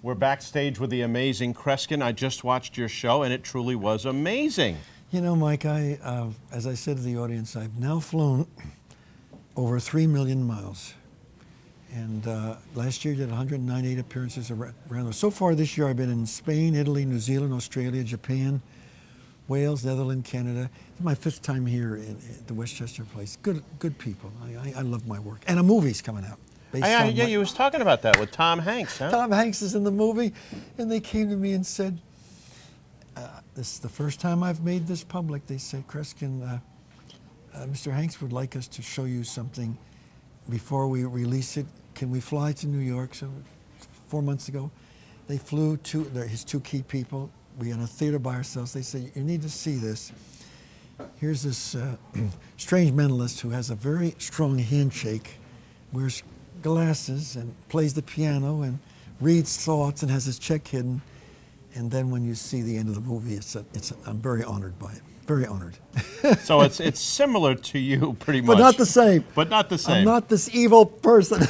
We're backstage with the Amazing Kreskin. I just watched your show, and it truly was amazing. You know, Mike, as I said to the audience, I've now flown over 3 million miles. And last year I did 198 appearances around. So far this year I've been in Spain, Italy, New Zealand, Australia, Japan, Wales, Netherlands, Canada. It's my 5th time here in the Westchester place. Good people. I love my work. And a movie's coming out. Yeah, you was talking about that with Tom Hanks, huh? Tom Hanks is in the movie, and they came to me and said, this is the first time I've made this public. They said, Kreskin, Mr. Hanks would like us to show you something before we release it. Can we fly to New York? So 4 months ago, they flew his 2 key people. We were in a theater by ourselves. They said, you need to see this. Here's this strange mentalist who has a very strong handshake, wears glasses and plays the piano and reads thoughts and has his check hidden. And then when you see the end of the movie, I'm very honored by it. Very honored. So it's similar to you, pretty much. But not the same. But not the same. I'm not this evil person.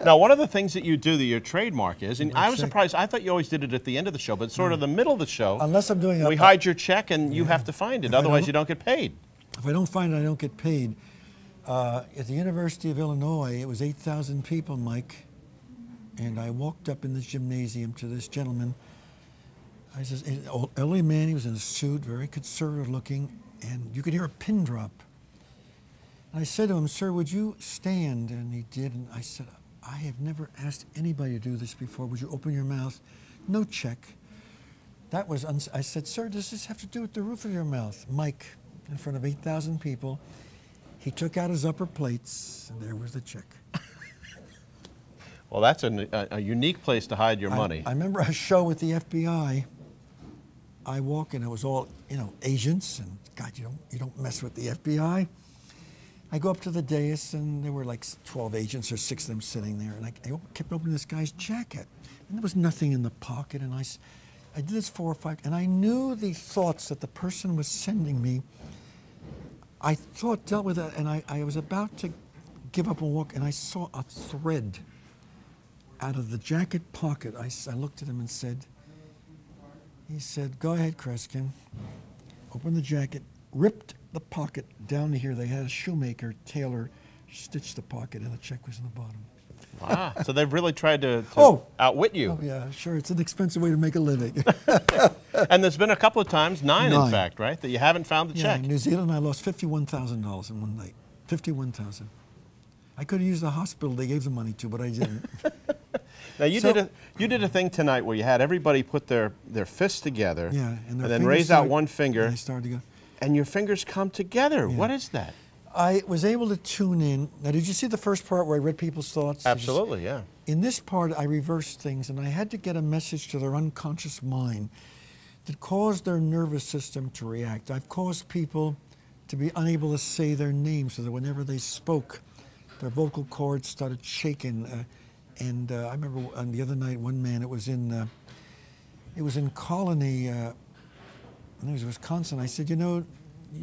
Now, one of the things that you do that your trademark is, and I was surprised, I thought you always did it at the end of the show, but sort of the middle of the show. Unless I'm doing we hide your check and you have to find it, otherwise you don't get paid. If I don't find it, I don't get paid. At the University of Illinois, it was 8,000 people, Mike, and I walked up in this gymnasium to this gentleman. I said, an elderly man, he was in a suit, very conservative looking, and you could hear a pin drop. And I said to him, sir, would you stand? And he did, and I said, I have never asked anybody to do this before. Would you open your mouth? No check. That was, I said, sir, does this have to do with the roof of your mouth? Mike, in front of 8,000 people, he took out his upper plates, and there was the check. Well, that's a unique place to hide your money. I remember a show with the FBI. I walk and it was all, agents, and God, you don't mess with the FBI. I go up to the dais, and there were like 12 agents or 6 of them sitting there, and I kept opening this guy's jacket, and there was nothing in the pocket, and I did this 4 or 5, and I knew the thoughts that the person was sending me. I dealt with that, and I was about to give up and walk, and I saw a thread out of the jacket pocket. I looked at him and said, he said, go ahead, Kreskin. Opened the jacket, ripped the pocket down to here. They had a shoemaker, tailor, stitched the pocket, and the check was in the bottom. Wow, so they've really tried to outwit you. Oh, yeah, sure. It's an expensive way to make a living. And there's been a couple of times, 9 in fact, right, that you haven't found the check. In New Zealand, I lost $51,000 in one night. $51,000. I could have used the hospital they gave the money to, but I didn't. Now, you did a thing tonight where you had everybody put their fists together and then raise out one finger. And they started to go. And your fingers come together. Yeah. What is that? I was able to tune in. Now, did you see the first part where I read people's thoughts? Absolutely, yeah. In this part, I reversed things, and I had to get a message to their unconscious mind that caused their nervous system to react. I've caused people to be unable to say their names, so that whenever they spoke, their vocal cords started shaking. I remember on the other night, one man, it was in Colony, I think it was Wisconsin. I said, you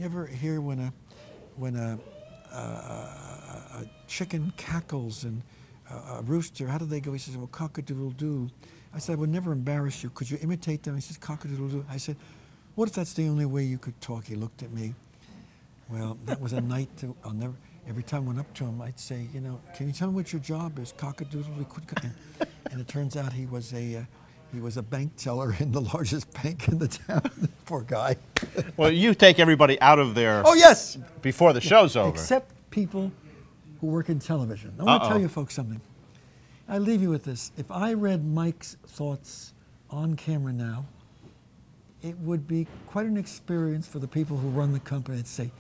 ever hear when a chicken cackles and a rooster, how do they go? He says, well, cock-a-doodle-doo. I said, I would never embarrass you. Could you imitate them? He says, cock-a-doodle-doo. I said, what if that's the only way you could talk? He looked at me. Well, that was a night I'll never. Every time I went up to him, I'd say, can you tell me what your job is? Cock-a-doodle. And it turns out he was a bank teller in the largest bank in the town. Poor guy. Well, you take everybody out of there. Oh, yes. Before the show's over. Except people who work in television. I want to tell you folks something. I leave you with this. If I read Mike's thoughts on camera now, it would be quite an experience for the people who run the company and say,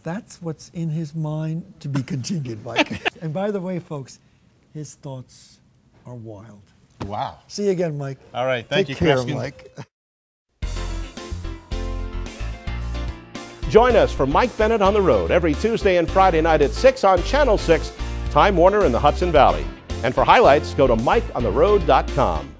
that's what's in his mind, to be continued, Mike. And by the way, folks, his thoughts are wild. Wow. See you again, Mike. All right. Thank you, Take care, Kreskin. Mike. Join us for Mike Bennett on the Road every Tuesday and Friday night at 6 on Channel 6, Time Warner in the Hudson Valley. And for highlights, go to MikeOnTheRoad.com.